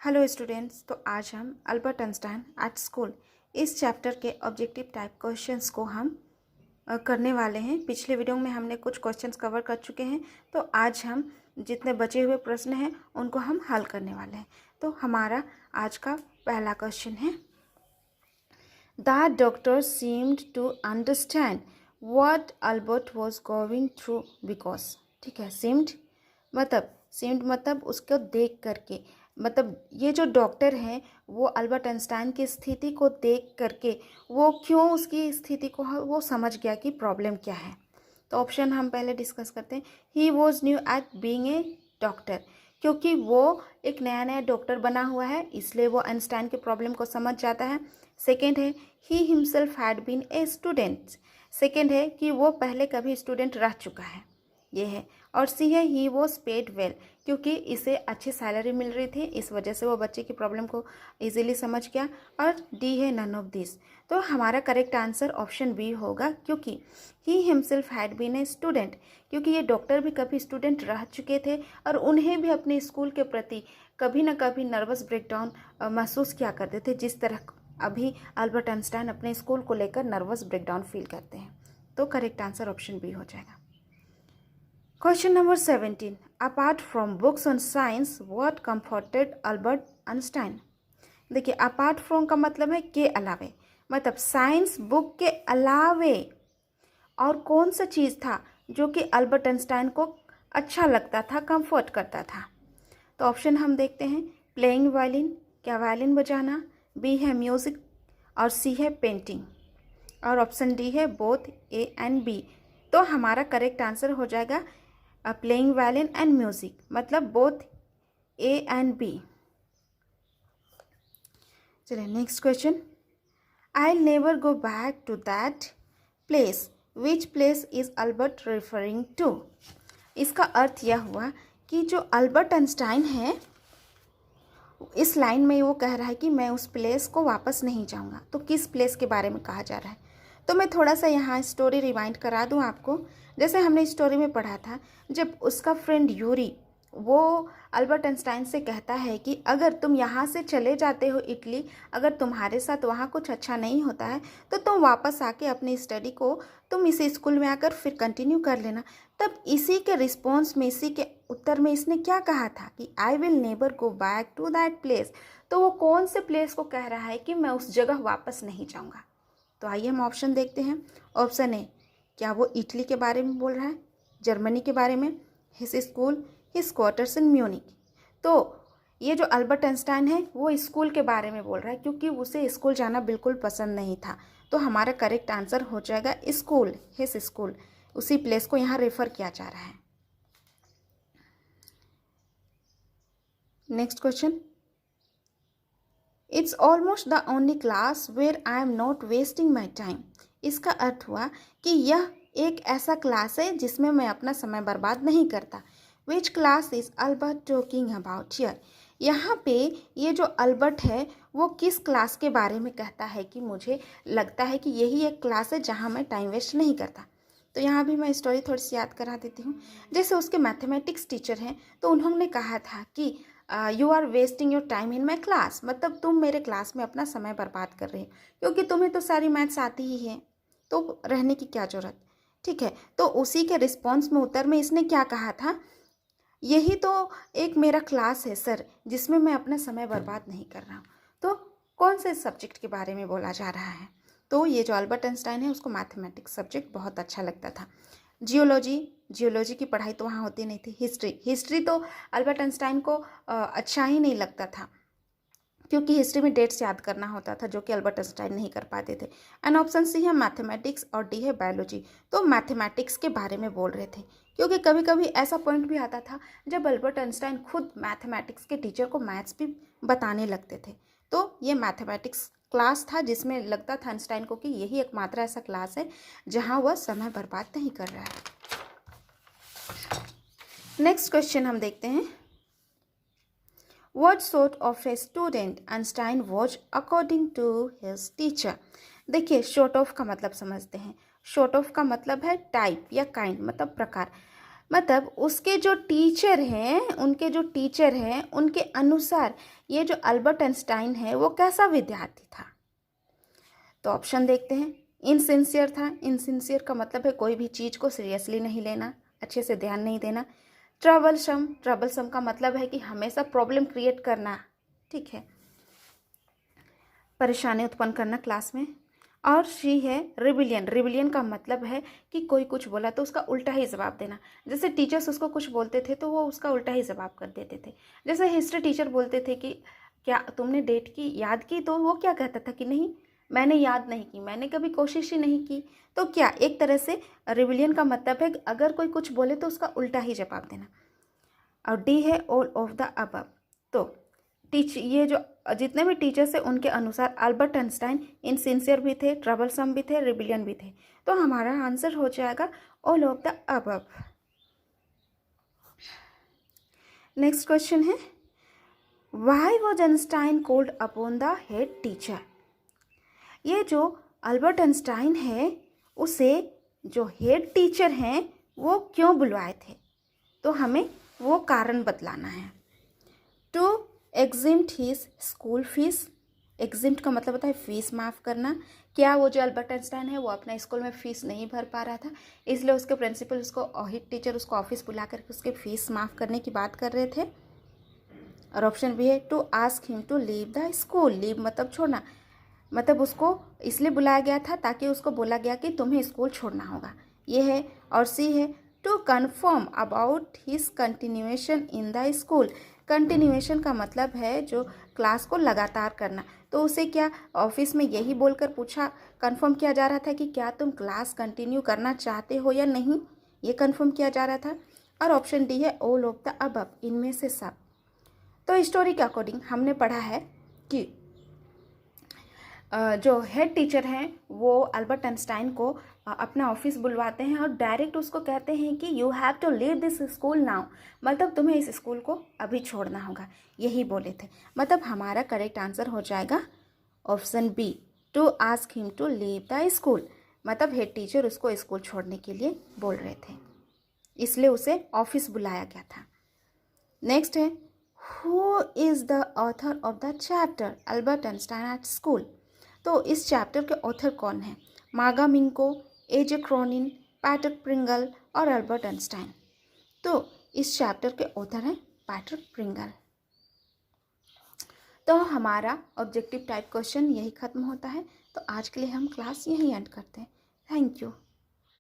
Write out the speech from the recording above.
Hello students. तो आज हम अल्बर्ट आइंस्टाइन एट स्कूल इस चैप्टर के ऑब्जेक्टिव टाइप क्वेश्चंस को हम करने वाले हैं। पिछले वीडियो में हमने कुछ क्वेश्चंस कवर कर चुके हैं, तो आज हम जितने बचे हुए प्रश्न हैं उनको हम हल करने वाले हैं। तो हमारा आज का पहला क्वेश्चन है, the doctor seemed to understand what Albert was going through because. ठीक है, सीम्ड मतलब उसको देख करके, मतलब ये जो डॉक्टर हैं वो अल्बर्ट आइंस्टाइन की स्थिति को देख करके वो क्यों उसकी स्थिति को वो समझ गया कि प्रॉब्लम क्या है। तो ऑप्शन हम पहले डिस्कस करते हैं। He was new eight being a doctor, क्योंकि वो एक नया नया डॉक्टर बना हुआ है इसलिए वो आइंस्टाइन के प्रॉब्लम को समझ जाता है। सेकेंड है, he himself had been a student. Second है कि वो पहले कभी स्टूडेंट रह चुका है, ये है। और सी है, ही वॉज पेड वेल, क्योंकि इसे अच्छी सैलरी मिल रही थी इस वजह से वो बच्चे की प्रॉब्लम को इजीली समझ गया। और डी है, नन ऑफ दिस। तो हमारा करेक्ट आंसर ऑप्शन बी होगा, क्योंकि he himself had been a student, क्योंकि ये डॉक्टर भी कभी स्टूडेंट रह चुके थे और उन्हें भी अपने स्कूल के प्रति कभी ना कभी नर्वस ब्रेकडाउन महसूस किया करते थे, जिस तरह अभी अल्बर्ट आइंस्टाइन अपने स्कूल को लेकर नर्वस ब्रेकडाउन फील करते हैं। तो करेक्ट आंसर ऑप्शन बी हो जाएगा। Question number 17. Apart from books on science, what comforted Albert Einstein? देखिए, अपार्ट फ्रॉम का मतलब है के अलावे, मतलब साइंस बुक के अलावे और कौन सा चीज़ था जो कि अल्बर्ट आइंस्टाइन को अच्छा लगता था, कंफर्ट करता था। तो ऑप्शन हम देखते हैं, प्लेइंग वायलिन, क्या वायलिन बजाना, बी है म्यूज़िक और सी है पेंटिंग, और ऑप्शन डी है बोथ ए एंड बी। तो हमारा करेक्ट आंसर हो जाएगा प्लेइंग वायलिन एंड म्यूजिक, मतलब बोथ ए एंड बी। चलिए next question, I never go back to that place, which place is Albert referring to. इसका अर्थ यह हुआ कि जो अल्बर्ट आइंस्टाइन है इस लाइन में वो कह रहा है कि मैं उस प्लेस को वापस नहीं जाऊंगा। तो किस प्लेस के बारे में कहा जा रहा है, तो मैं थोड़ा सा यहाँ स्टोरी रिवाइंड करा दूँ आपको। जैसे हमने स्टोरी में पढ़ा था, जब उसका फ्रेंड यूरी वो अल्बर्ट आइंस्टाइन से कहता है कि अगर तुम यहाँ से चले जाते हो इटली, अगर तुम्हारे साथ वहाँ कुछ अच्छा नहीं होता है तो तुम वापस आके अपनी स्टडी को तुम इसी स्कूल में आकर फिर कंटिन्यू कर लेना। तब इसी के रिस्पॉन्स में, इसी के उत्तर में इसने क्या कहा था कि I will never go back to that place. तो वो कौन से प्लेस को कह रहा है कि मैं उस जगह वापस नहीं जाऊँगा। तो आइए हम ऑप्शन देखते हैं। ऑप्शन ए, क्या वो इटली के बारे में बोल रहा है, जर्मनी के बारे में, his school, his quarters in Munich. तो ये जो अल्बर्ट आइंस्टाइन है वो स्कूल के बारे में बोल रहा है, क्योंकि उसे स्कूल जाना बिल्कुल पसंद नहीं था। तो हमारा करेक्ट आंसर हो जाएगा स्कूल, हिज स्कूल। उसी प्लेस को यहाँ रेफर किया जा रहा है। Next question, it's almost the only class where I am not wasting my time. इसका अर्थ हुआ कि यह एक ऐसा क्लास है जिसमें मैं अपना समय बर्बाद नहीं करता। Which class is Albert talking about here. यहाँ पे ये जो अल्बर्ट है वो किस क्लास के बारे में कहता है कि मुझे लगता है कि यही एक क्लास है जहाँ मैं टाइम वेस्ट नहीं करता। तो यहाँ भी मैं स्टोरी थोड़ी सी याद करा देती हूँ। जैसे उसके मैथमेटिक्स टीचर हैं तो उन्होंने कहा था कि you are wasting your time in my class, मतलब तुम मेरे क्लास में अपना समय बर्बाद कर रहे हो, क्योंकि तुम्हें तो सारी मैथ्स आती ही है तो रहने की क्या ज़रूरत। ठीक है, तो उसी के रिस्पॉन्स में उत्तर में इसने क्या कहा था, यही तो एक मेरा क्लास है सर जिसमें मैं अपना समय बर्बाद नहीं कर रहा हूँ। तो कौन से सब्जेक्ट के बारे में बोला जा रहा है, तो ये जो अल्बर्ट आइंस्टाइन है उसको मैथमेटिक्स सब्जेक्ट बहुत अच्छा लगता था। जियोलॉजी की पढ़ाई तो वहाँ होती नहीं थी। हिस्ट्री तो अल्बर्ट आइंस्टाइन को अच्छा ही नहीं लगता था, क्योंकि हिस्ट्री में डेट्स याद करना होता था जो कि अल्बर्ट आइंस्टाइन नहीं कर पाते थे। एंड ऑप्शन सी है मैथमेटिक्स और डी है बायोलॉजी। तो मैथमेटिक्स के बारे में बोल रहे थे, क्योंकि कभी कभी ऐसा पॉइंट भी आता था जब अल्बर्ट आइंस्टाइन खुद मैथमेटिक्स के टीचर को मैथ्स भी बताने लगते थे। तो ये मैथमेटिक्स क्लास था जिसमें लगता था आइंस्टाइन को कि यही एकमात्र ऐसा क्लास है जहाँ वह समय बर्बाद नहीं कर रहा है। नेक्स्ट क्वेश्चन हम देखते हैं, What sort of a student Einstein was according to his teacher। देखिए, sort of का मतलब समझते हैं। sort of का मतलब है टाइप या काइंड, मतलब प्रकार। मतलब उसके जो टीचर हैं, उनके अनुसार ये जो अल्बर्ट आइंस्टाइन है वो कैसा विद्यार्थी था। तो ऑप्शन देखते हैं। इनसिंसियर था। इनसिंसियर का मतलब है कोई भी चीज़ को सीरियसली नहीं लेना, अच्छे से ध्यान नहीं देना। ट्रबलसम का मतलब है कि हमेशा प्रॉब्लम क्रिएट करना, ठीक है, परेशानी उत्पन्न करना क्लास में। और शी है रिबिलियन। रिबिलियन का मतलब है कि कोई कुछ बोला तो उसका उल्टा ही जवाब देना। जैसे टीचर्स उसको कुछ बोलते थे तो वो उसका उल्टा ही जवाब कर देते थे। जैसे हिस्ट्री टीचर बोलते थे कि क्या तुमने डेट की याद की, तो वो क्या कहता था कि नहीं, मैंने याद नहीं की, मैंने कभी कोशिश ही नहीं की। तो क्या एक तरह से रिबिलियन का मतलब है अगर कोई कुछ बोले तो उसका उल्टा ही जवाब देना। और डी है ऑल ऑफ द अबव। तो ये जो जितने भी टीचर्स हैं उनके अनुसार अल्बर्ट आइंस्टाइन इनसिंसियर भी थे, ट्रबलसम भी थे, रिबिलियन भी थे। तो हमारा आंसर हो जाएगा all of the above. Next question है, why was Einstein called upon the head teacher. ये जो अल्बर्ट आइंस्टाइन है उसे जो हेड टीचर हैं वो क्यों बुलवाए थे, तो हमें वो कारण बतलाना है। To exempt his school fees. Exempt का मतलब होता है फीस माफ़ करना। क्या वो जो अल्बर्ट आइंस्टाइन है वो अपने स्कूल में फ़ीस नहीं भर पा रहा था, इसलिए उसके प्रिंसिपल उसको हेड टीचर उसको ऑफिस बुला करके उसके फ़ीस माफ़ करने की बात कर रहे थे। और ऑप्शन भी है to ask him to leave the school. Leave मतलब छोड़ना, मतलब उसको इसलिए बुलाया गया था ताकि उसको बोला गया कि तुम्हें स्कूल छोड़ना होगा, ये है। और सी है to confirm about his continuation in the school. Continuation का मतलब है जो क्लास को लगातार करना। तो उसे क्या ऑफिस में यही बोलकर पूछा, कंफर्म किया जा रहा था कि क्या तुम क्लास कंटिन्यू करना चाहते हो या नहीं, ये कंफर्म किया जा रहा था। और ऑप्शन डी है ऑल ऑफ द अबव, इनमें से सब। तो स्टोरी के अकॉर्डिंग हमने पढ़ा है कि जो हेड टीचर हैं वो अल्बर्ट आइंस्टाइन को अपना ऑफिस बुलवाते हैं और डायरेक्ट उसको कहते हैं कि you have to leave this school now, मतलब तुम्हें इस स्कूल को अभी छोड़ना होगा, यही बोले थे। मतलब हमारा करेक्ट आंसर हो जाएगा option B, to ask him to leave the school. मतलब हेड टीचर उसको स्कूल छोड़ने के लिए बोल रहे थे, इसलिए उसे ऑफिस बुलाया गया था। नेक्स्ट है, who is the author of the chapter Albert Einstein at school. तो इस चैप्टर के ऑथर कौन है, मागा मिंको, एजे क्रॉनिन, पैट्रिक प्रिंगल और अल्बर्ट आइंस्टाइन। तो इस चैप्टर के ऑथर हैं पैट्रिक प्रिंगल। तो हमारा ऑब्जेक्टिव टाइप क्वेश्चन यही खत्म होता है। तो आज के लिए हम क्लास यहीं एंड करते हैं। Thank you.